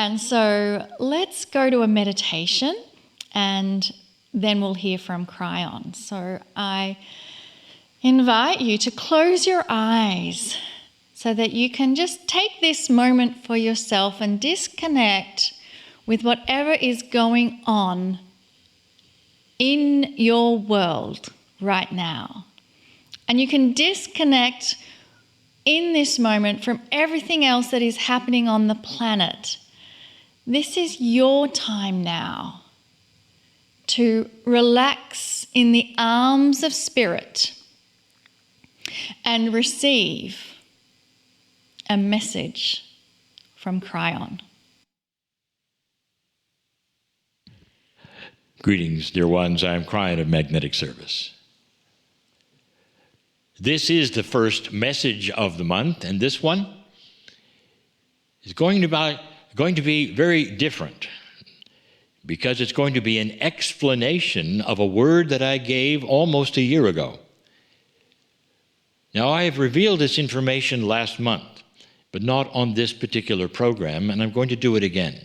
And so let's go to a meditation and then we'll hear from Cryon. So I invite you to close your eyes so that you can just take this moment for yourself and disconnect with whatever is going on in your world right now. And you can disconnect in this moment from everything else that is happening on the planet. This is your time now to relax in the arms of Spirit and receive a message from Cryon. Greetings, dear ones. I am Cryon of Magnetic Service. This is the first message of the month, and this one is going to be very different because it's going to be an explanation of a word that I gave almost a year ago. Now, I have revealed this information last month, but not on this particular program, and I'm going to do it again.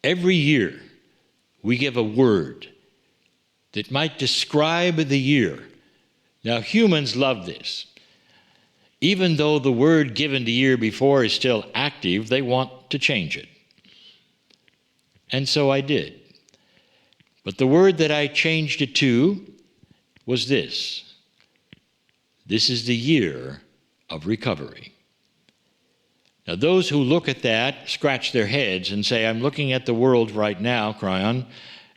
Every year, we give a word that might describe the year. Now, humans love this. Even though the word given the year before is still active, they want to change it. And so I did. But the word that I changed it to was this. This is the year of recovery. Now, those who look at that scratch their heads and say, I'm looking at the world right now, Cryon,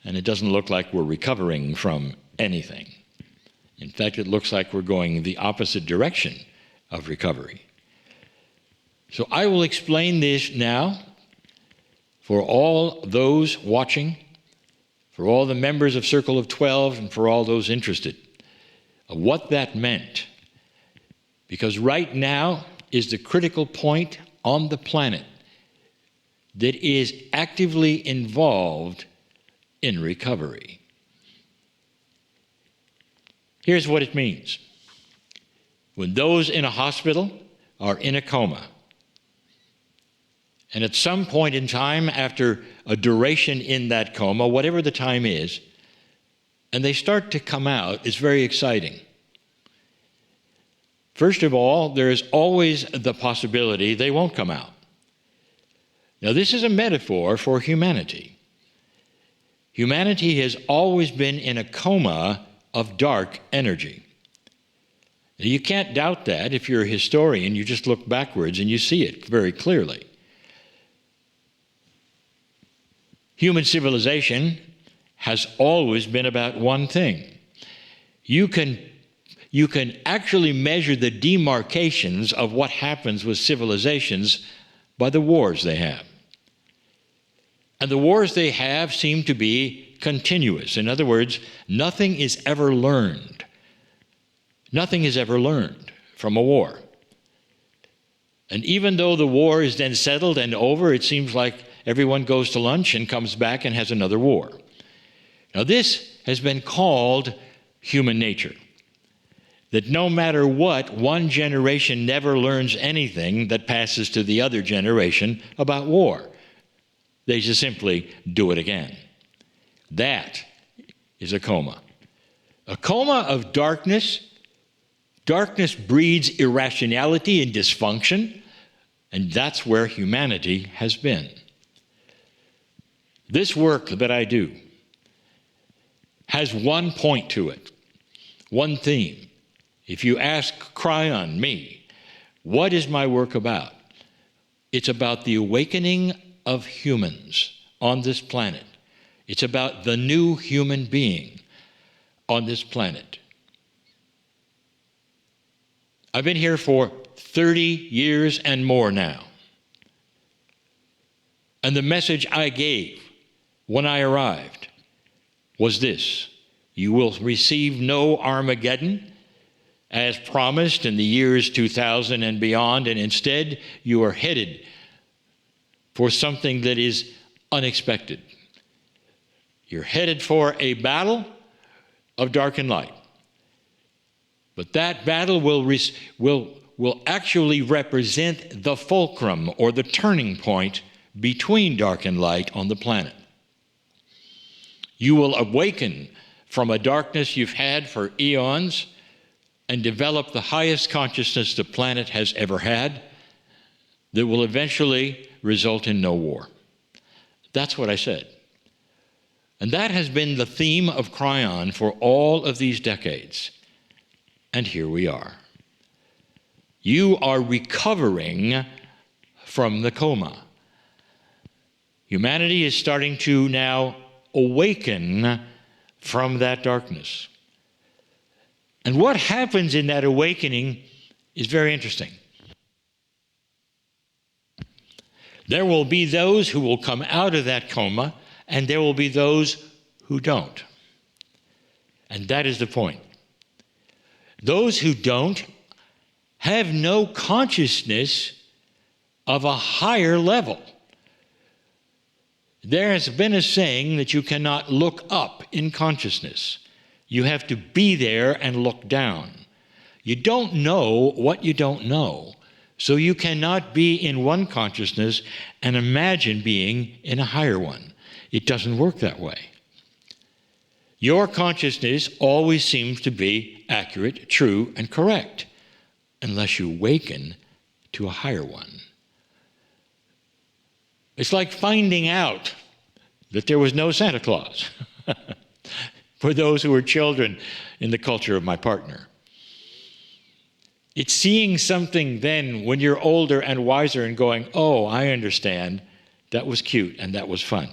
and it doesn't look like we're recovering from anything. In fact, it looks like we're going the opposite direction of recovery. So I will explain this now for all those watching, for all the members of Circle of 12, and for all those interested, of what that meant. Because right now is the critical point on the planet that is actively involved in recovery. Here's what it means. When those in a hospital are in a coma, and at some point in time after a duration in that coma, whatever the time is, and they start to come out, it's very exciting. First of all, there is always the possibility they won't come out. Now, this is a metaphor for humanity. Humanity has always been in a coma of dark energy. You can't doubt that. If you're a historian, you just look backwards and you see it very clearly. Human civilization has always been about one thing. You can actually measure the demarcations of what happens with civilizations by the wars they have. And the wars they have seem to be continuous. In other words, nothing is ever learned. Nothing is ever learned from a war. And even though the war is then settled and over, it seems like everyone goes to lunch and comes back and has another war. Now, this has been called human nature. That no matter what, one generation never learns anything that passes to the other generation about war. They just simply do it again. That is a coma. A coma of darkness. Darkness breeds irrationality and dysfunction, and that's where humanity has been. This work that I do has one point to it, one theme. If you ask Cryon, me, what is my work about? It's about the awakening of humans on this planet. It's about the new human being on this planet. I've been here for 30 years and more now. And the message I gave when I arrived was this: you will receive no Armageddon as promised in the years 2000 and beyond, and instead you are headed for something that is unexpected. You're headed for a battle of dark and light. But that battle will will actually represent the fulcrum or the turning point between dark and light on the planet. You will awaken from a darkness you've had for eons and develop the highest consciousness the planet has ever had that will eventually result in no war. That's what I said. And that has been the theme of Kryon for all of these decades. And here we are. You are recovering from the coma. Humanity is starting to now awaken from that darkness. And what happens in that awakening is very interesting. There will be those who will come out of that coma, and there will be those who don't. And that is the point. Those who don't have no consciousness of a higher level. There has been a saying that you cannot look up in consciousness. You have to be there and look down. You don't know what you don't know, so you cannot be in one consciousness and imagine being in a higher one. It doesn't work that way. Your consciousness always seems to be accurate, true, and correct, unless you awaken to a higher one. It's like finding out that there was no Santa Claus for those who were children in the culture of my partner. It's seeing something then when you're older and wiser and going, oh, I understand, that was cute and that was fun.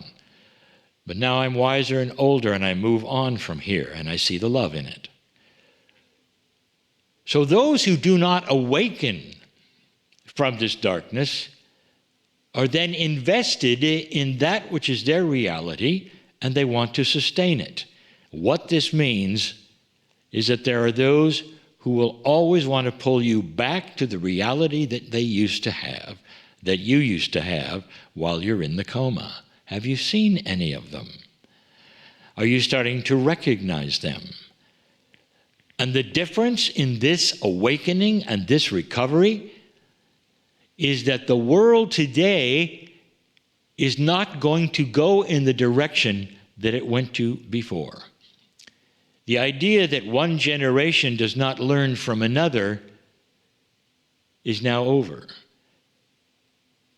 But now I'm wiser and older and I move on from here and I see the love in it. So those who do not awaken from this darkness are then invested in that which is their reality, and they want to sustain it. What this means is that there are those who will always want to pull you back to the reality that they used to have, that you used to have while you're in the coma. Have you seen any of them? Are you starting to recognize them? And the difference in this awakening and this recovery is that the world today is not going to go in the direction that it went to before. The idea that one generation does not learn from another is now over.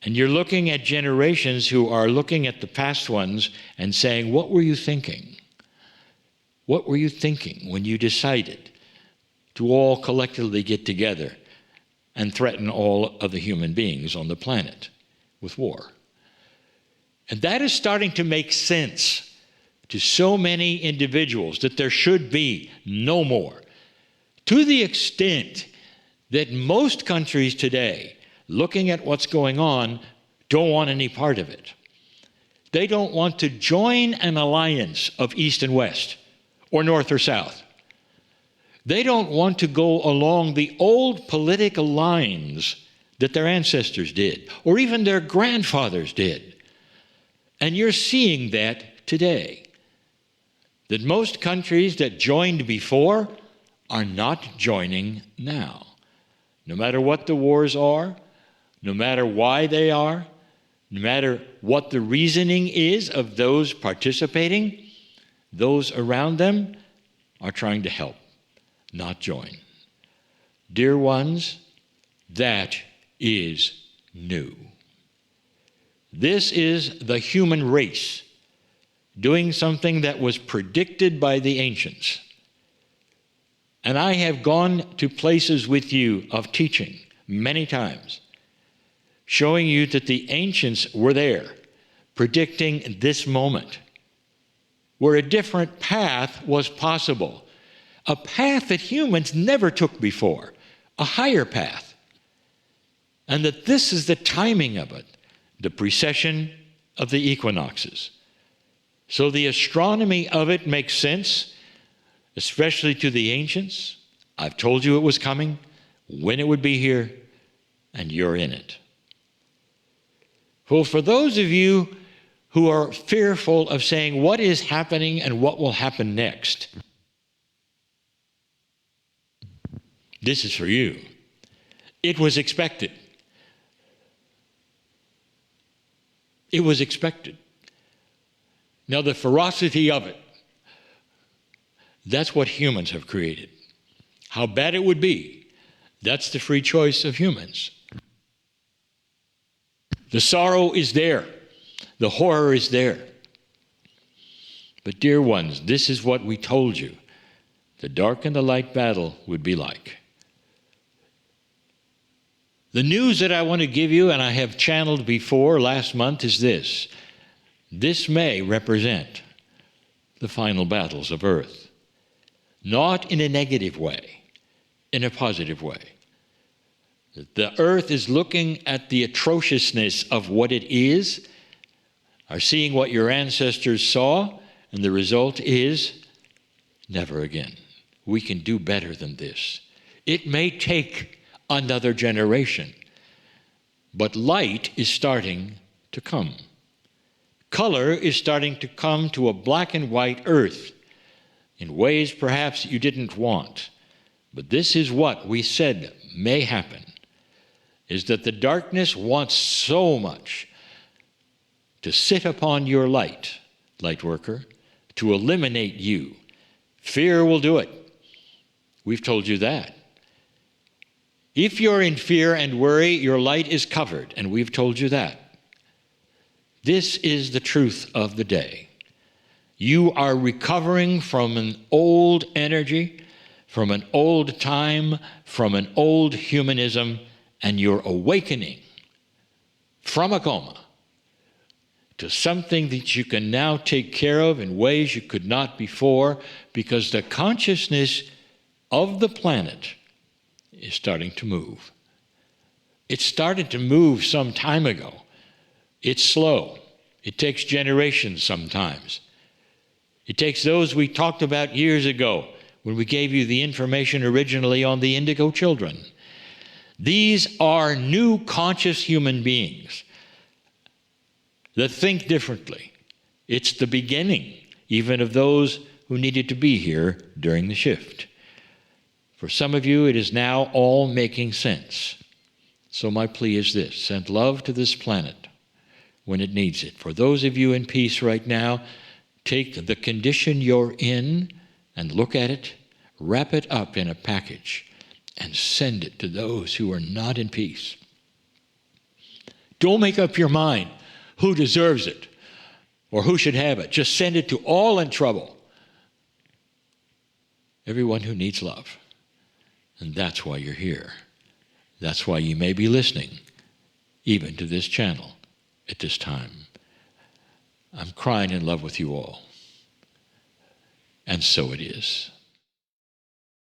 And you're looking at generations who are looking at the past ones and saying, what were you thinking? What were you thinking when you decided to all collectively get together and threaten all of the human beings on the planet with war? And that is starting to make sense to so many individuals that there should be no more, to the extent that most countries today, looking at what's going on, don't want any part of it. They don't want to join an alliance of East and West, or North or South. They don't want to go along the old political lines that their ancestors did, or even their grandfathers did. And you're seeing that today. That most countries that joined before are not joining now. No matter what the wars are, no matter why they are, no matter what the reasoning is of those participating, those around them are trying to help, not join. Dear ones, that is new. This is the human race doing something that was predicted by the ancients. And I have gone to places with you of teaching many times, showing you that the ancients were there, predicting this moment, where a different path was possible, a path that humans never took before, a higher path. And that this is the timing of it, the precession of the equinoxes. So the astronomy of it makes sense, especially to the ancients. I've told you it was coming, when it would be here, and you're in it. Well, for those of you who are fearful of saying what is happening and what will happen next, this is for you. It was expected. It was expected. Now, the ferocity of it, that's what humans have created. How bad it would be, that's the free choice of humans. The sorrow is there. The horror is there. But dear ones, this is what we told you the dark and the light battle would be like. The news that I want to give you, and I have channeled before last month, is this. This may represent the final battles of earth. Not in a negative way, in a positive way. The earth is looking at the atrociousness of what it is, are seeing what your ancestors saw, and the result is never again. We can do better than this. It may take another generation, but light is starting to come. Color is starting to come to a black and white earth in ways perhaps you didn't want. But this is what we said may happen, is that the darkness wants so much to sit upon your light, light worker, to eliminate you. Fear will do it. We've told you that. If you're in fear and worry, your light is covered, and we've told you that. This is the truth of the day. You are recovering from an old energy, from an old time, from an old humanism, and you're awakening from a coma to something that you can now take care of in ways you could not before, because the consciousness of the planet is starting to move. It started to move some time ago. It's slow. It takes generations sometimes. It takes those we talked about years ago when we gave you the information originally on the indigo children. These are new conscious human beings that think differently. It's the beginning, even of those who needed to be here during the shift. For some of you, it is now all making sense. So my plea is this: send love to this planet when it needs it. For those of you in peace right now, take the condition you're in and look at it, wrap it up in a package, and send it to those who are not in peace. Don't make up your mind who deserves it or who should have it. Just send it to all in trouble. Everyone who needs love. And that's why you're here. That's why you may be listening, even to this channel at this time. I'm crying in love with you all. And so it is.